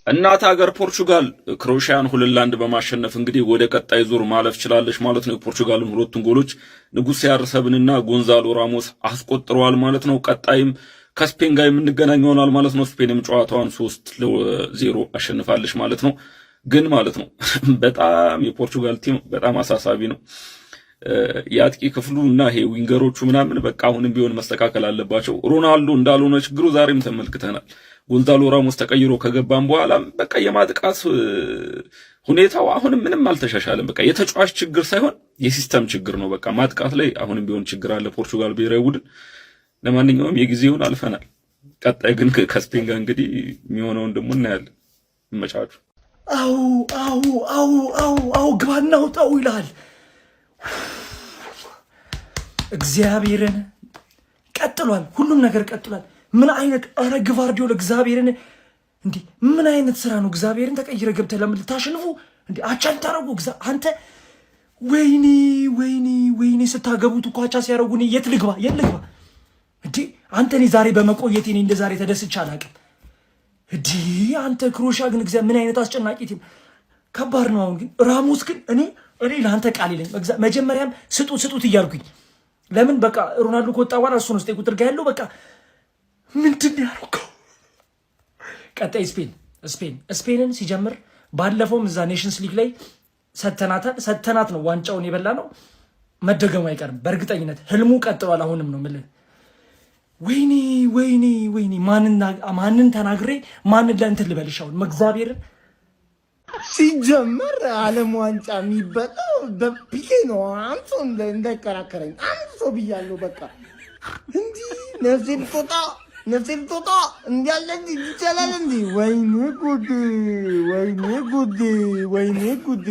እናት ሀገር ፖርቹጋል ክሮኤሽያን 2-1 በማሸነፍ እንግዲህ ወደ ቀጣይ ዙር ማለፍ ችላለች ማለት ነው። የፖርቹጋልን ሁለቱን ጎሎች ንጉስ ያርሰብንና ጎንዛሎ ራሞስ አስቆጥረዋል ማለት ነው። ቀጣይም ከስፔን ጋር የምንገናኝ ይሆናል ማለት ነው። ስፔንም ጨዋታዋን 3-0 አሸንፋለች ማለት ነው። ግን ማለት ነው በጣም የፖርቹጋል ቲም በጣም አሳሳቢ ነው። የአጥቂ ክፍሉ እና ይሄ ዊንገሮቹ ምናምን በቃ አሁንም ቢሆን መስተካከል አለባቸው። ሮናልዶ እንዳልሆነ ችግሩ ዛሬም ተመልክተናል። ጎንዛሎ ራሞስ ተቀይሮ ከገባም በኋላ በቃ የማጥቃት ሁኔታው አሁንም ምንም አልተሻሻለም። በቃ የተጫዋች ችግር ሳይሆን የሲስተም ችግር ነው። በቃ ማጥቃት ላይ አሁንም ቢሆን ችግር አለ ፖርቹጋል ብሔራዊ ቡድን። ለማንኛውም የጊዜውን አልፈናል። ቀጣይ ግን ከስፔን ጋር እንግዲህ የሚሆነውን ደግሞ እናያለን። ይመቻቹ። አው ግባና ውጣው ይላል እግዚአብሔርን። ቀጥሏል፣ ሁሉም ነገር ቀጥሏል። ምን አይነት ግቫርዲዮል እግዚአብሔርን እንዴ! ምን አይነት ስራ ነው? እግዚአብሔርን ተቀይረ ገብተ ለምን ልታሸንፉ እንዴ? አቻን ታረጉ አንተ። ወይኔ ስታገቡት እኮ አቻ ሲያረጉኝ የት ልግባ እንዴ? አንተ እኔ ዛሬ በመቆየቴ እኔ እንደ ዛሬ ተደስቻ አላውቅም እንዴ! አንተ ክሮኤሽያ ግን እግዚአብሔር ምን አይነት አስጨናቂ ቲም! ከባድ ነው። አሁን ግን ራሞስ ግን እኔ ለአንተ ቃል የለኝ። መጀመሪያም ስጡት እያልኩኝ ለምን በቃ ሮናልዶ ከወጣ በኋላ እሱ ነው ቁጥር ጋር ያለው በቃ ምንድን ያደረገው? ቀጣይ ስፔንን ሲጀምር ባለፈውም እዛ ኔሽንስ ሊግ ላይ ሰተናት ነው ዋንጫውን የበላ ነው። መደገሙ አይቀርም በእርግጠኝነት። ህልሙ ቀጥሏል። አሁንም ነው የምልህ። ወይኔ ማንን ተናግሬ ማንን ለእንትን ልበልሽ? አሁን እግዚአብሔርን ሲጀመር ዓለም ዋንጫ የሚበላው በፒኬ ነው። አንተ እንዳይከራከረኝ አንተ ሰው ብያለሁ። በቃ እንዲህ ነፍሴ ልትወጣ እንዲያለ ይቻላል እንዲ? ወይኔ ጉዴ!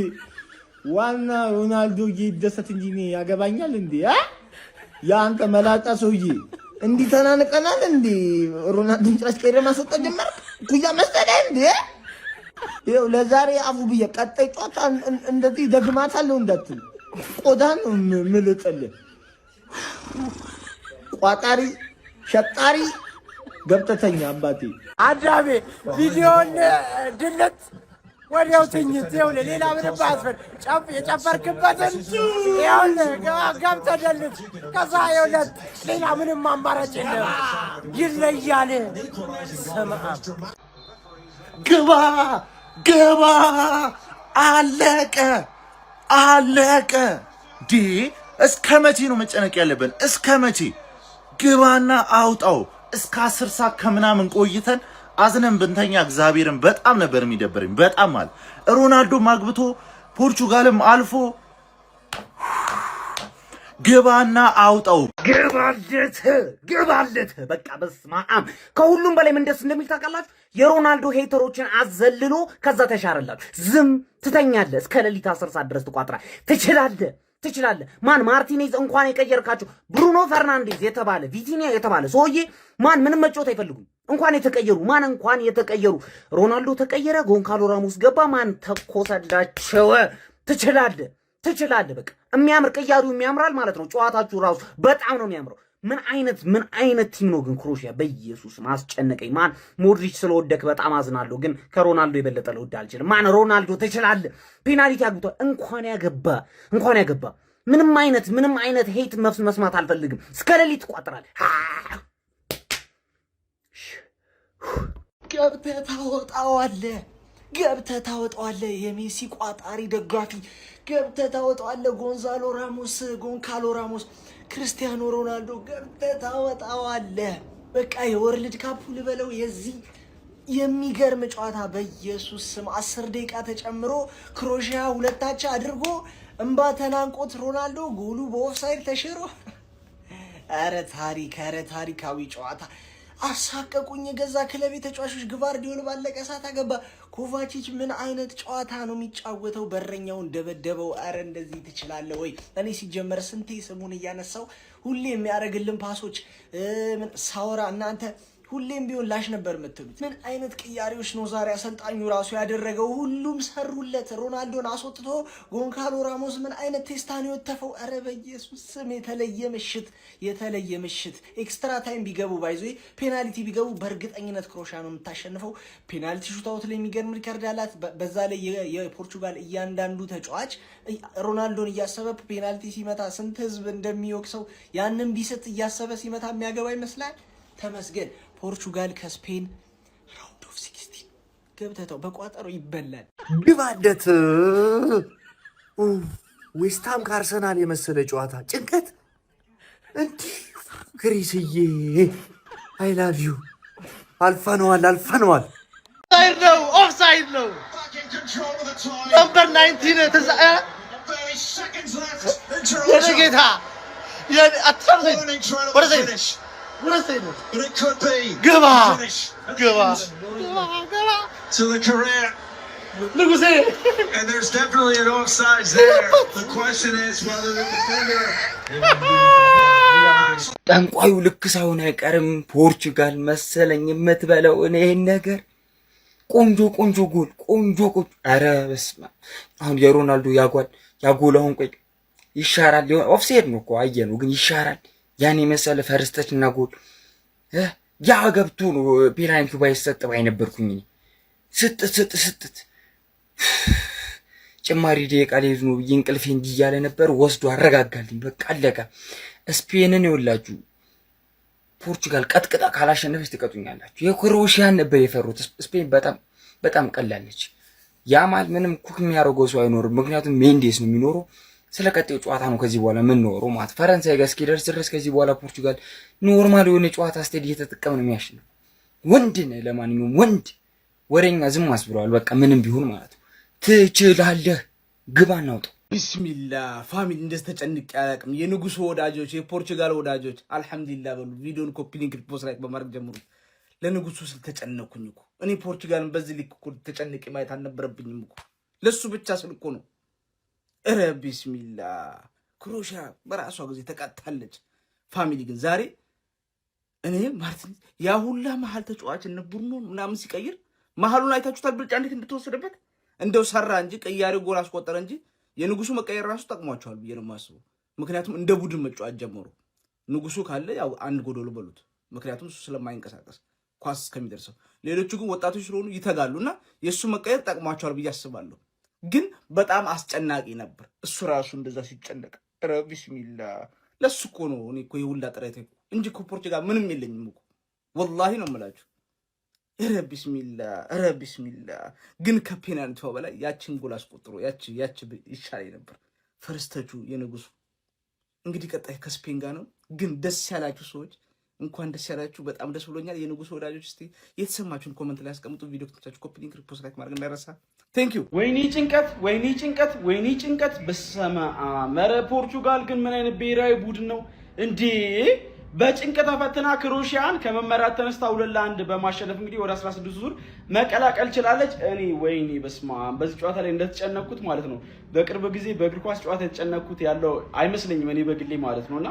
ዋና ሮናልዶ ይደሰት እንጂ እኔ ያገባኛል እንዲ? የአንተ መላጣ ሰውዬ እንዲህ ተናንቀናል እንዲ? ሮናልዶን ጭራሽ ቀይረ ማስወጣት ጀመር። ኩያ መሰለህ እንዲ? ይኸው ለዛሬ አፉ ብዬ ቀጣይ ጨዋታ እንደዚህ ደግማታለሁ እንዳትል ቆዳን ምልጥልህ። ቋጣሪ ሸጣሪ ገብተተኛ አባቴ አዳሜ ቪዲዮን ድለት ወዲያው ትኝት። ይኸውልህ ሌላ ምንም ባያስፈል የጨፈርክበትን ይኸውልህ ገብተህ ደልት። ከዛ ይኸውልህ ሌላ ምንም አማራጭ የለም። ይለያል። ሰማም ገባ አለቀ። እስከ መቼ ነው መጨነቅ ያለብን? እስከ መቼ? ግባና አውጣው። እስከ 10 ሰዓት ከምናምን ቆይተን አዝነን ብንተኛ እግዚአብሔርን በጣም ነበር የሚደበረኝ። በጣም ማለት ሮናልዶ ማግብቶ ፖርቹጋልም አልፎ ግባና አውጣው። ግባለት በቃ በስመ አብ። ከሁሉም በላይ ምን ደስ እንደሚል ታውቃላችሁ? የሮናልዶ ሄተሮችን አዘልሎ ከዛ ተሻረላችሁ። ዝም ትተኛለህ። እስከ ሌሊት 10 ሰዓት ድረስ ትችላለህ። ማን ማርቲኔዝ እንኳን የቀየርካቸው ብሩኖ ፈርናንዴዝ የተባለ ቪቲኒያ የተባለ ሰውዬ ምንም መጫወት አይፈልጉም። እንኳን የተቀየሩ ሮናልዶ ተቀየረ፣ ጎንካሎ ራሞስ ገባ፣ ተኮሰላቸው። ትችላለህ። በቃ የሚያምር ቅያዱ የሚያምራል ማለት ነው። ጨዋታችሁ ራሱ በጣም ነው የሚያምረው። ምን አይነት ቲም ነው ግን ክሮኤሽያ? በኢየሱስ ማስጨነቀኝ። ሞድሪች ስለወደክ በጣም አዝናለሁ፣ ግን ከሮናልዶ የበለጠ ልወድ አልችልም። ሮናልዶ ትችላለህ። ፔናልቲ አግብቷል። እንኳን ያገባ ምንም አይነት ሄት መስማት አልፈልግም። እስከ ሌሊት ትቋጥራለህ። ገብተህ ታወጣዋለህ። የሜሲ ቋጣሪ ደጋፊ ገብተህ ታወጣዋለህ። ጎንካሎ ራሞስ ክርስቲያኖ ሮናልዶ ገብተህ ታወጣዋለህ። በቃ የወርልድ ካፑ ልበለው የዚህ የሚገርም ጨዋታ በኢየሱስ ስም 10 ደቂቃ ተጨምሮ ክሮኤሽያ 2-0 አድርጎ እንባ ተናንቆት ሮናልዶ ጎሉ በኦፍሳይድ ተሽሮ ኧረ ታሪካዊ ጨዋታ አሳቀቁኝ። የገዛ ክለብ ተጫዋቾች ግቫርዲዮል ባለቀ ሰዓት አገባ። ኮቫቺች ምን አይነት ጨዋታ ነው የሚጫወተው? በረኛውን ደበደበው። አረ እንደዚህ ትችላለህ ወይ? እኔ ሲጀመር ስንቴ ስሙን እያነሳው ሁሌ የሚያደርግልን ፓሶች ሳወራ እናንተ ሁሌም ቢሆን ላሽ ነበር የምትሉት። ምን አይነት ቅያሬዎች ነው ዛሬ አሰልጣኙ ራሱ ያደረገው? ሁሉም ሰሩለት። ሮናልዶን አስወጥቶ ጎንካሎ ራሞስ ምን አይነት ቴስታን የወተፈው? ኧረ በኢየሱስ ስም የተለየ ምሽት። ኤክስትራ ታይም ቢገቡ ባይዞ ፔናልቲ ቢገቡ በእርግጠኝነት ክሮሻ ነው የምታሸንፈው። ፔናልቲ ሹታውት ላይ የሚገርም ሪከርድ አላት። በዛ ላይ የፖርቹጋል እያንዳንዱ ተጫዋች ሮናልዶን እያሰበ ፔናልቲ ሲመታ ስንት ህዝብ እንደሚወቅሰው ያንን ቢስት እያሰበ ሲመታ የሚያገባ ይመስላል። ተመስገን። ፖርቹጋል ከስፔን ራውንድ ኦፍ 16 ገብተው በቋጠሮ ይበላል። ግባለት። ዌስትሃም ከአርሰናል የመሰለ ጨዋታ ጭንቀት እንዲህ ክሪስዬ አይ ላቭ ዩ። አልፈነዋል። ኦፍሳይድ ነው። ነምበር 19 የነጌታ ግባ ንጉሴ። ጠንቋዩ ልክ ሳይሆን አይቀርም። ፖርቹጋል መሰለኝ የምትበለው እኔ ይሄን ነገር ቆንጆ ጎል ቆንጆ። ኧረ በስመ አብ። አሁን የሮናልዶ ያጎል አሁን ቆይ ይሻራል። ኦፍሳይድ ነው እኮ አየነው፣ ግን ይሻራል። ያን የመሰለ ፈርስተች እና ጎል ያ ገብቶ ነው ፔናልቲ ባይሰጥ ባይነበርኩኝ ስጥት ጭማሪ ደቂቃ ላይ ነው ብዬ እንቅልፌ እንዲህ እያለ ነበር። ወስዶ አረጋጋልኝ። በቃ አለቀ። ስፔንን ይወላችሁ ፖርቹጋል ቀጥቅጣ ካላሸነፈች ትቀጡኛላችሁ። የክሮኤሽያን ነበር የፈሩት። ስፔን በጣም ቀላለች። ያማል ምንም ኩክ የሚያደርገው ሰው አይኖርም፣ ምክንያቱም ሜንዴስ ነው የሚኖረው። ስለ ቀጣዩ ጨዋታ ነው ከዚህ በኋላ ምን ኖሮ ማለት ፈረንሳይ ጋር እስኪደርስ ድረስ ከዚህ በኋላ ፖርቹጋል ኖርማል የሆነ ጨዋታ ስቴድ እየተጠቀመ ነው የሚያሸንፈው። ወንድ ነህ። ለማንኛውም ወንድ ወሬኛ ዝም አስብለዋል። በቃ ምንም ቢሆን ማለት ነው ትችላለህ። ግባ እናውጣው። ቢስሚላ ፋሚሊ እንደዚህ ተጨንቄ አላውቅም። የንጉሱ ወዳጆች፣ የፖርቹጋል ወዳጆች አልሐምዱሊላህ በሉ። ቪዲዮን ኮፒ ሊንክ ፖስት ላይክ በማድረግ ጀምሩ። ለንጉሱ ስለተጨነኩኝ እኮ እኔ ፖርቹጋልን በዚህ ልክ እኮ ተጨንቄ ማየት አልነበረብኝም እኮ። ለሱ ብቻ ስል እኮ ነው። ኧረ ቢስሚላ ክሮኤሽያ በራሷ ጊዜ ተቃጥታለች። ፋሚሊ ግን ዛሬ እኔ ማርቲን ያ ሁላ መሀል ተጫዋች እነ ቡርኖ ምናምን ሲቀይር መሀሉን አይታችሁታል። ብልጫ እንዴት እንደተወሰደበት እንደው ሰራ እንጂ ቀያሪ ጎል አስቆጠረ እንጂ የንጉሱ መቀየር ራሱ ጠቅሟቸዋል ብዬ ነው የማስበው። ምክንያቱም እንደ ቡድን መጫወት ጀመሩ። ንጉሱ ካለ ያው አንድ ጎዶሎ በሉት፣ ምክንያቱም እሱ ስለማይንቀሳቀስ ኳስ እስከሚደርሰው። ሌሎቹ ግን ወጣቶች ስለሆኑ ይተጋሉና የእሱ መቀየር ጠቅሟቸዋል ብዬ አስባለሁ። ግን በጣም አስጨናቂ ነበር እሱ ራሱ እንደዛ ሲጨነቅ። ኧረ ቢስሚላ ለሱ እኮ ነው እኔ እኮ የሁላ ጥረት እንጂ እኮ ፖርቹጋል ምንም የለኝም እኮ ወላሂ ነው የምላችሁ። ኧረ ቢስሚላ ግን ከፔናልቲው በላይ ያችን ጎል አስቆጥሮ ያቺ ይሻለኝ ነበር። ፈርስተቹ የንጉሱ እንግዲህ ቀጣይ ከስፔን ጋር ነው። ግን ደስ ያላችሁ ሰዎች እንኳን ደስ ያላችሁ። በጣም ደስ ብሎኛል። የንጉሱ ወዳጆች እስቲ የተሰማችሁን ኮመንት ላይ አስቀምጡ። ቪዲዮ ከተቻችሁ ኮፒ ሊንክ ሪፖስት ላይክ ማድረግ እንዳይረሳ። ቴንክ ዩ። ወይኔ ጭንቀት በሰማ መረ ፖርቹጋል ግን ምን አይነት ብሔራዊ ቡድን ነው እንዴ! በጭንቀት ፈተና ክሮኤሽያን ከመመራት ተነስታ 2-1 በማሸነፍ እንግዲህ ወደ 16 ዙር መቀላቀል ችላለች። እኔ ወይኔ በስማ በዚህ ጨዋታ ላይ እንደተጨነኩት ማለት ነው በቅርብ ጊዜ በእግር ኳስ ጨዋታ የተጨነኩት ያለው አይመስለኝም እኔ በግሌ ማለት ነውና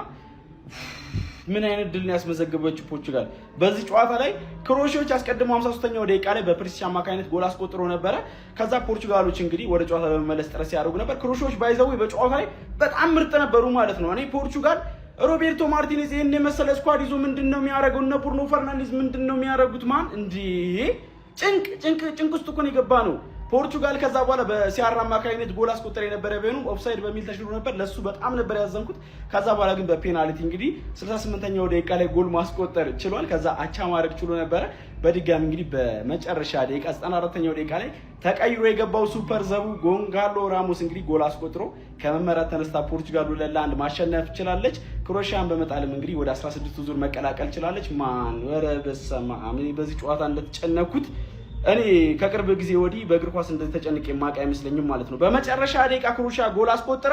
ምን አይነት ድል ነው ያስመዘገበችው ፖርቹጋል በዚህ ጨዋታ ላይ። ክሮኤሽያዎች አስቀድመው 53ኛው ደቂቃ ላይ በፕሪሲስ አማካኝነት ጎል አስቆጥሮ ነበረ። ከዛ ፖርቹጋሎች እንግዲህ ወደ ጨዋታ ለመመለስ ጥረት ሲያደርጉ ነበር። ክሮኤሽያዎች ባይዘው በጨዋታ ላይ በጣም ምርጥ ነበሩ ማለት ነው። እኔ ፖርቹጋል ሮቤርቶ ማርቲኔዝ ይሄን የመሰለ ስኳድ ይዞ ምንድነው የሚያደርገው? እነ ቡርኖ ፈርናንዴዝ ምንድነው የሚያደርጉት? ማን እንዴ ጭንቅ ውስጥ እኮ ነው የገባ ነው ፖርቹጋል። ከዛ በኋላ በሲያራ አማካኝነት ጎል አስቆጠረ የነበረ ቢሆንም ኦፍሳይድ በሚል ተሽሮ ነበር። ለሱ በጣም ነበር ያዘንኩት። ከዛ በኋላ ግን በፔናልቲ እንግዲህ 68ኛው ደቂቃ ላይ ጎል ማስቆጠር ችሏል። ከዛ አቻ ማድረግ ችሎ ነበረ። በድጋሚ እንግዲህ በመጨረሻ ደቂቃ 94ኛው ደቂቃ ላይ ተቀይሮ የገባው ሱፐር ዘቡ ጎንካሎ ራሞስ እንግዲህ ጎል አስቆጥሮ ከመመራት ተነስታ ፖርቹጋል 2-1 ማሸነፍ ችላለች። ክሮኤሽያን በመጣልም እንግዲህ ወደ 16 ዙር መቀላቀል ችላለች። ማን ወረ በሰማ አሜ በዚህ ጨዋታ እንደተጨነኩት እኔ ከቅርብ ጊዜ ወዲህ በእግር ኳስ እንደዚህ ተጨንቄ ማቅ አይመስለኝም ማለት ነው። በመጨረሻ ደቂቃ ክሮኤሽያ ጎል አስቆጥራ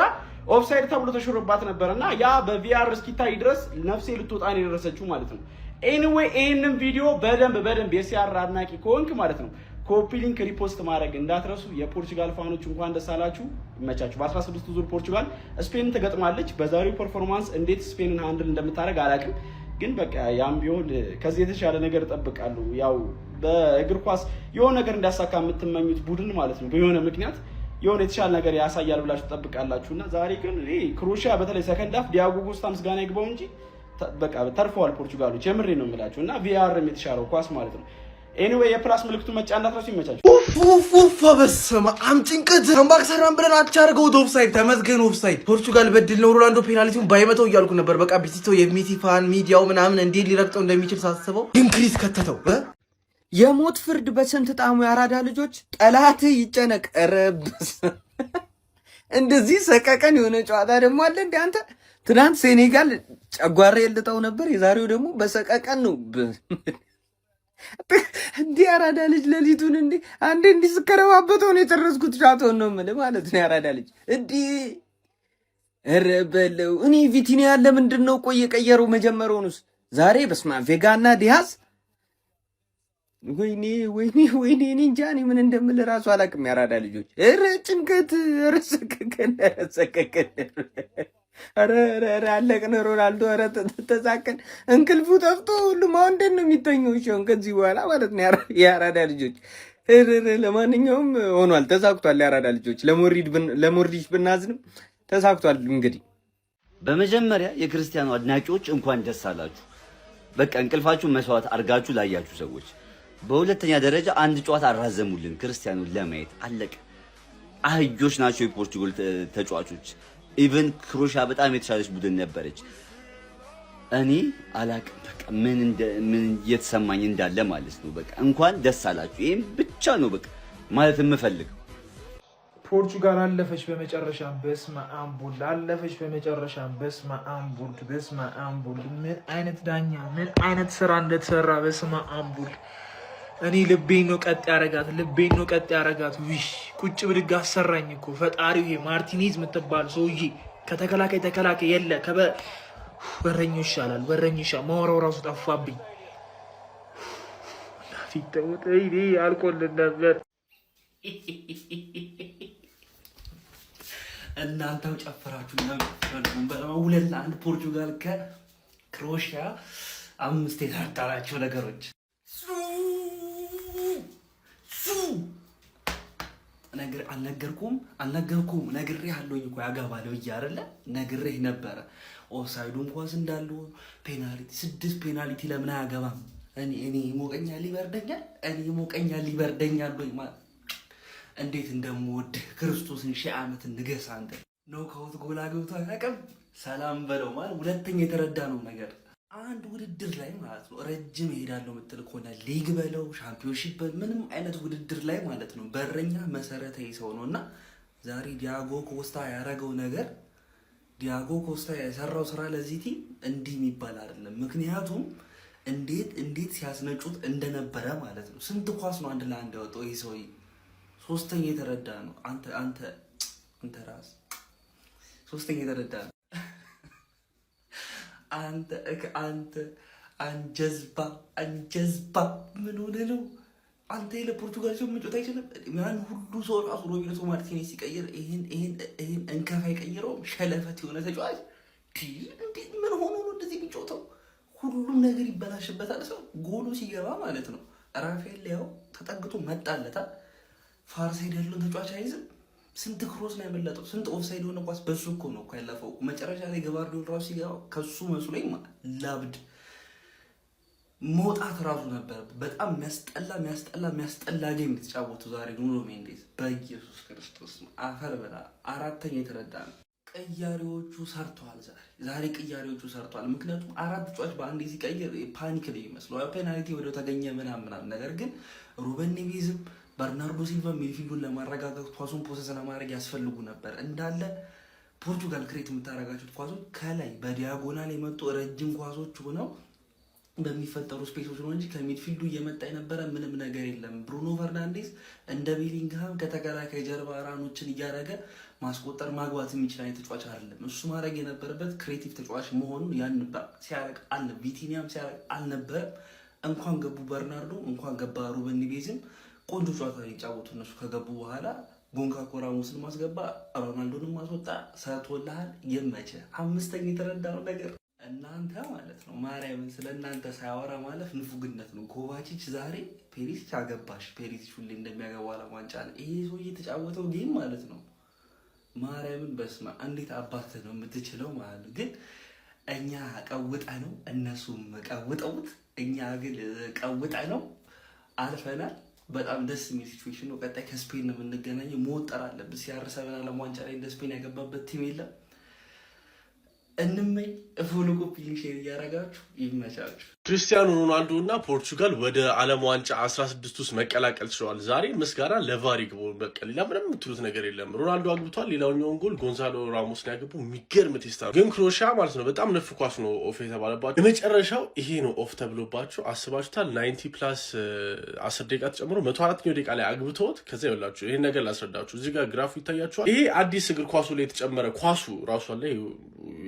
ኦፍሳይድ ተብሎ ተሽሮባት ነበርና ያ በቪአር እስኪታይ ድረስ ነፍሴ ልትወጣ ነው የደረሰችው ማለት ነው። ኤኒዌይ ይሄንን ቪዲዮ በደንብ የሲያራ አድናቂ ከሆንክ ማለት ነው ኮፒ ሊንክ ሪፖስት ማድረግ እንዳትረሱ። የፖርቹጋል ፋኖች እንኳን ደስ አላችሁ፣ ይመቻችሁ። በ16 ዙር ፖርቹጋል ስፔንን ትገጥማለች። በዛሬው ፐርፎርማንስ እንዴት ስፔንን ሃንድል እንደምታደርግ አላውቅም፣ ግን በቃ ያም ቢሆን ከዚህ የተሻለ ነገር እጠብቃለሁ። ያው በእግር ኳስ የሆነ ነገር እንዲያሳካ የምትመኙት ቡድን ማለት ነው በየሆነ ምክንያት የሆነ የተሻለ ነገር ያሳያል ብላችሁ ትጠብቃላችሁና ዛሬ ግን ክሮኤሺያ በተለይ ሰከንድ ሃፍ ዲያጎ ኮስታ ምስጋና ይግባው እንጂ በቃ ተርፈዋል ፖርቹጋሎች። የምሬ ነው የምላችሁና ቪአርም የተሻለው ኳስ ማለት ነው። ኤኒዌይ የፕላስ ምልክቱ መጫ እንዳትረሱ። ይመቻችሁ። ኡፍ በስመ አብ ጭንቀት። ካምባክ ሰራን ብለን አቻርገው ኦፍሳይድ ተመዝገን ኦፍሳይድ። ፖርቹጋል በድል ነው ሮናልዶ ፔናልቲውን ባይመተው እያልኩ ነበር። በቃ ቢቲቶ የሚቲ ፋን ሚዲያው ምናምን እንዴ ሊረግጠው እንደሚችል ሳስበው ኢንክሪዝ ከተተው። የሞት ፍርድ በስንት ጣሙ ያራዳ ልጆች ጠላት ይጨነቅ። ረብስ እንደዚህ ሰቀቀን የሆነ ጨዋታ ደግሞ አለ እንዴ አንተ። ትናንት ሴኔጋል ጨጓራ የልጠው ነበር፣ የዛሬው ደግሞ በሰቀቀን ነው። እንዴ ያራዳ ልጅ ሌሊቱን እንዴ አንዴ እንዲህ ስከረባበተው ነው የጨረስኩት። ሻቶን ነው የምልህ ማለት ነው ያራዳ ልጅ እንዴ። ኧረ በለው እኔ ቪቲኒያ ለምንድን ነው ቆይ የቀየረው መጀመሪያውንስ? ዛሬ በስማ ቬጋና ዲያዝ ወይኔ እኔ እንጃ እኔ ምን እንደምል ራሱ አላውቅም። ያራዳ ልጆች ኧረ ጭንቀት፣ ኧረ ሰቀቀን። ኧረ አለቅን ሮናልዶ፣ ኧረ ተሳቀን። እንቅልፉ ጠፍቶ ሁሉም አሁን እንደት ነው የሚተኘው? ሻውን ከዚህ በኋላ ማለት ነው የአራዳ ልጆች። ለማንኛውም ሆኗል፣ ተሳክቷል። የአራዳ ልጆች ለሞሪድ ብናዝንም ተሳክቷል። እንግዲህ በመጀመሪያ የክርስቲያኑ አድናቂዎች እንኳን ደስ አላችሁ። በቃ እንቅልፋችሁን መስዋዕት አድርጋችሁ ላያችሁ ሰዎች። በሁለተኛ ደረጃ አንድ ጨዋታ አራዘሙልን ክርስቲያኑን ለማየት አለቀ። አህዮች ናቸው የፖርቹጋል ተጫዋቾች። ኢቨን ክሮኤሺያ በጣም የተሻለች ቡድን ነበረች። እኔ አላቅም በቃ ምን እየተሰማኝ እንዳለ ማለት ነው። በቃ እንኳን ደስ አላችሁ። ይሄን ብቻ ነው በቃ ማለት የምፈልገው። ፖርቹጋል አለፈች በመጨረሻ። በስመ አብ ወልድ አለፈች በመጨረሻ። በስመ አብ ወልድ በስመ አብ ወልድ። ምን አይነት ዳኛ ምን አይነት ስራ እንደተሰራ በስመ አብ ወልድ። እኔ ልቤን ነው ቀጥ ያረጋት። ዊሽ ቁጭ ብድግ አሰራኝ እኮ ፈጣሪው። ይሄ ማርቲኔዝ የምትባል ሰውዬ ከተከላካይ የለ በረኛው ይሻላል። ማወራው ራሱ ጠፋብኝ። ፊት ተውጠይ አልቆልን ነበር። እናንተው ጨፈራችሁ ነው። 2-1 ፖርቹጋል ከክሮኤሺያ 5 የታጣላችሁ ነገሮች አልነገርኩም ነግሬህ አለኝ እኮ ያገባለው እያረለ ነግሬህ ነበረ። ኦፍሳይዱን ኳስ እንዳለው ፔናልቲ 6 ፔናልቲ ለምን አያገባም? እኔ ሞቀኛል ይበርደኛል ወይ ማለት እንዴት እንደምወድ ክርስቶስን 1000 ዓመት ንገስ። አንተ ነው ከውት ጎላ ገብቶ አያውቅም። ሰላም በለው ማለት ሁለተኛ የተረዳ ነው ነገር። አንድ ውድድር ላይ ማለት ነው ረጅም እሄዳለሁ የምትል ከሆነ ሊግ በለው ሻምፒዮንሺፕ ምንም አይነት ውድድር ላይ ማለት ነው በረኛ መሰረታዊ ሰው ነውና ዛሬ ዲያጎ ኮስታ ያረገው ነገር ዲያጎ ኮስታ የሰራው ስራ ለዚህ ቲም እንዲህ የሚባል አይደለም። ምክንያቱም እንዴት ሲያስነጩት እንደነበረ ማለት ነው። ስንት ኳስ ነው አንድ ለአንድ ያወጣው ይሄ ሰውዬ። ሶስተኛ የተረዳ ነው አንተ ራስ ሶስተኛ የተረዳ ነው። አንተ አንጀዝባ ምን ሆነ ነው አንተ? ለፖርቱጋል ሰው መጫወት አይችልም። ያን ሁሉ ሰው ራሱ ሮቤርቶ ማርቲኔዝ ሲቀይር ይሄን እንከፋ የቀየረው ሸለፈት የሆነ ተጫዋች እንዴት ምን ሆኖ ነው እንደዚህ የሚጫወተው? ሁሉም ነገር ይበላሽበታል። ሰው ጎሉ ሲገባ ማለት ነው ራፋኤል ያው ተጠግቶ መጣለታ። ፋርሳይድ ያለውን ተጫዋች አይዝም። ስንት ክሮስ ነው ያመለጠው? ስንት ኦፍሳይድ ሆነ ኳስ በሱ እኮ ነው ያለፈው። መጨረሻ ላይ ገባርዲዮል ራሱ ሲገባ ከሱ መስሎኝ ላብድ መውጣት ራሱ ነበር። በጣም የሚያስጠላ ጌም የተጫወቱ ዛሬ ኑኖ ሜንዴዝ። በኢየሱስ ክርስቶስ አፈር በላ። አራተኛ የተረዳ ነው። ቅያሬዎቹ ሰርተዋል። ዛሬ ቅያሬዎቹ ሰርተዋል። ምክንያቱም 4 ተጫዋች በአንዴ ሲቀይር ፓኒክ ላይ ይመስለው ፔናልቲ ወዲያው ተገኘ ምናምን። ነገር ግን ሩበን ኔቬዝም በርናርዶ ሲልቫ ሚድፊልዱን ለማረጋጋት ኳሱን ፖሰስ ለማድረግ ያስፈልጉ ነበር። እንዳለ ፖርቹጋል ክሬት የምታረጋቸው ኳሶች ከላይ በዲያጎናል የመጡ ረጅም ኳሶች ሆነው በሚፈጠሩ ስፔሶች ነው እንጂ ከሚድፊልዱ እየመጣ የነበረ ምንም ነገር የለም። ብሩኖ ፈርናንዴዝ እንደ ቤሊንግሃም ከተከላካይ ጀርባ ራኖችን እያደረገ ማስቆጠር ማግባት የሚችል አይነት ተጫዋች አይደለም። እሱ ማድረግ የነበረበት ክሬቲቭ ተጫዋች መሆኑን ያን ሲያረግ አለ ቪቲኒያም ሲያረግ አልነበረም። እንኳን ገቡ በርናርዶ እንኳን ገባ ሩበን ኔቬዝም ቆንጆ ጨዋታ ይጫወቱ። እነሱ ከገቡ በኋላ ጎንካኮ ራሞስን ማስገባ ሮናልዶንም ማስወጣ ሰጥቶልሃል። የመቸ አምስተኛ የተረዳው ነገር እናንተ ማለት ነው ማርያምን ስለ እናንተ ሳያወራ ማለፍ ንፉግነት ነው። ኮቫቺች ዛሬ ፔሪሲች አገባሽ። ፔሪሲች ሁሌ እንደሚያገባ ለዋንጫ ነው ይሄ ሰውዬ የተጫወተው ጌም ማለት ነው። ማርያምን በስማ እንዴት አባት ነው የምትችለው ማለት ነው። ግን እኛ ቀውጠ ነው እነሱም ቀውጠውት፣ እኛ ግን ቀውጠ ነው አልፈናል። በጣም ደስ የሚል ሲቹዌሽን ነው። ቀጣይ ከስፔን ነው የምንገናኘው። መወጠር አለብን። ሲያርሰብና ለዋንጫ ላይ እንደ ስፔን ያገባበት ቲም የለም። እንመኝ ፎሎ ኮፒ ሼር እያደረጋችሁ ይመቻችሁ። ክርስቲያኖ ሮናልዶ እና ፖርቹጋል ወደ ዓለም ዋንጫ 16 ውስጥ መቀላቀል ችለዋል። ዛሬ ምስጋና ለቫር ይግባው። በቃ ሌላ ምንም የምትሉት ነገር የለም። ሮናልዶ አግብቷል። ሌላኛውን ጎል ጎንዛሎ ራሞስ ነው ያገባው። የሚገርም ቴስታ ነው። ግን ክሮኤሺያ ማለት ነው በጣም ነፍ ኳስ ነው ኦፍ የተባለባቸው። የመጨረሻው ይሄ ነው ኦፍ ተብሎባቸው አስባችሁታል። 90 ፕላስ 10 ደቂቃ ተጨምሮ 104ኛው ደቂቃ ላይ አግብተውት ከዛ ይኸውላችሁ ይሄን ነገር ላስረዳችሁ። እዚህ ጋር ግራፉ ይታያችኋል። ይሄ አዲስ እግር ኳሱ ላይ የተጨመረ ኳሱ ራሱ አለ።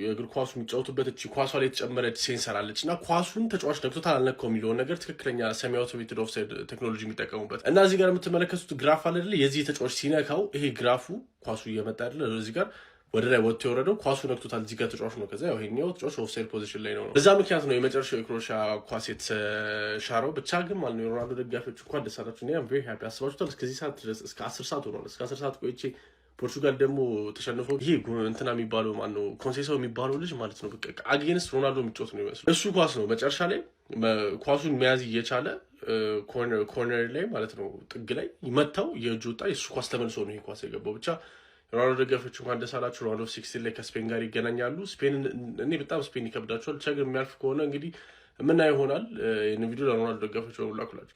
የእግር ኳሱ የሚጫወቱበት እቺ ኳሷ ላይ የተጨመረች ሴንሰር አለች እና ኳሱን ተጫዋች ነክቶታል አልነካው የሚለውን ነገር ትክክለኛ ሰሚ አውቶሜትድ ኦፍሳይድ ቴክኖሎጂ የሚጠቀሙበት እና እዚህ ጋር የምትመለከቱት ግራፍ አለ አይደል? የዚህ ተጫዋች ሲነካው ይሄ ግራፉ ኳሱ እየመጣ አይደል? እዚህ ጋር ወደ ላይ ወጥቶ የወረደው ኳሱ ነክቶታል። እዚህ ጋር ተጫዋች ነው። ከዛ ይሄኛው ተጫዋች ኦፍሳይድ ፖዚሽን ላይ ነው። በዛ ምክንያት ነው የመጨረሻው የክሮኤሺያ ኳስ የተሻረው። ብቻ ግን ማለት ነው የሮናልዶ ደጋፊዎች እንኳን ደስ አላችሁ። እኔ አም ቬሪ ሃፒ። አስባችሁታል? እስከዚህ ሰዓት ድረስ እስከ 10 ሰዓት ሆኗል። እስከ 10 ሰዓት ቆይቼ ፖርቹጋል ደግሞ ተሸንፎ ይሄ እንትና የሚባለው ማን ነው ኮንሴሳው የሚባለው ልጅ ማለት ነው በቃ አጌንስት ሮናልዶ የሚጫወት ነው ይመስሉ እሱ ኳስ ነው መጨረሻ ላይ ኳሱን መያዝ እየቻለ ኮርነር ላይ ማለት ነው ጥግ ላይ ይመታው የእጁ ወጣ የሱ ኳስ ተመልሶ ነው ይሄ ኳስ የገባው። ብቻ ሮናልዶ ደጋፊዎች እንኳን ደስ አላችሁ። ራውንድ ኦፍ 16 ላይ ከስፔን ጋር ይገናኛሉ። ስፔን እኔ በጣም ስፔን ይከብዳቸዋል። ብቻ ግን የሚያልፍ ከሆነ እንግዲህ ምናየው ይሆናል። ይሄን ቪዲዮ ለሮናልዶ ደጋፊዎች በሙሉ አኩላችሁ